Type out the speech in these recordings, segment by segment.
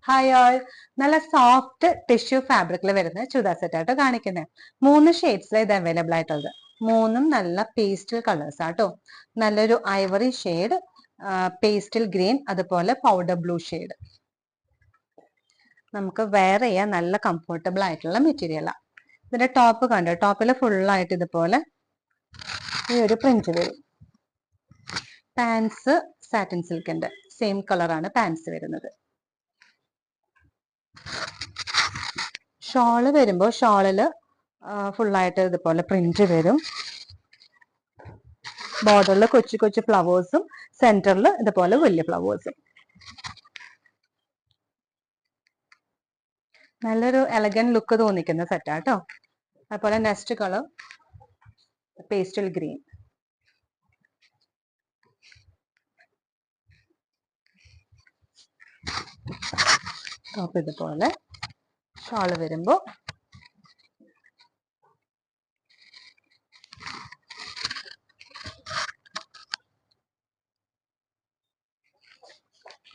Hi all, നല്ല soft tissue ഫാബ്രിക്കിൽ വരുന്ന ചുരിദാർ സെറ്റ് ആട്ടോ കാണിക്കുന്നത്. 3 ഷെയ്ഡ്സിൽ ഇത് അവൈലബിൾ ആയിട്ടുള്ളത്. മൂന്നും നല്ല പേസ്റ്റൽ കളേഴ്സ് ആട്ടോ. നല്ലൊരു ഐവറി ഷെയ്ഡ്, പേസ്റ്റൽ ഗ്രീൻ, അതുപോലെ പൗഡർ ബ്ലൂ ഷെയ്ഡ്. നമുക്ക് വെയർ ചെയ്യാൻ നല്ല കംഫർട്ടബിൾ ആയിട്ടുള്ള മെറ്റീരിയലാണ്. ഇതിന്റെ ടോപ്പ് കണ്ടോ, ടോപ്പിൽ ഫുള്ളായിട്ട് ഇതുപോലെ ഈ ഒരു പ്രിന്റ് വരും. പാൻസ് സാറ്റിൻ സിൽക്കിന്റെ സെയിം കളറാണ് പാൻസ് വരുന്നത്. ഷോള് വരുമ്പോൾ ഷോളില് ഫുള്ളായിട്ട് ഇതുപോലെ പ്രിന്റ് വരും. ബോർഡറിൽ കൊച്ചു കൊച്ചു ഫ്ലവേഴ്സും സെന്ററിൽ ഇതുപോലെ വലിയ ഫ്ലവേഴ്സും. നല്ലൊരു എലഗന്റ് ലുക്ക് തോന്നിക്കുന്ന സെറ്റാട്ടോ. അതുപോലെ next colour pastel green. Top ഇതുപോലെ, ഷോള് വരുമ്പോ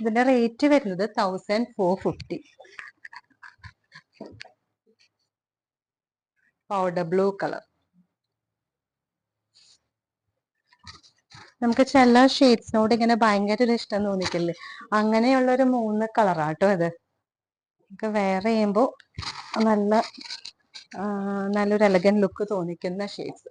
ഇതിന്റെ റേറ്റ് വരുന്നത് 1450. Powder blue colour. നമുക്ക് ചില ഷെയ്ഡ്സിനോട് ഇങ്ങനെ ഭയങ്കര ഒരു ഇഷ്ടം തോന്നിക്കില്ലേ, അങ്ങനെയുള്ള ഒരു 3 കളറാട്ടോ ഇത്. നമുക്ക് വെയർ ചെയ്യുമ്പോൾ നല്ലൊരു എലഗന്റ് ലുക്ക് തോന്നിക്കുന്ന ഷെയ്ഡ്സ്.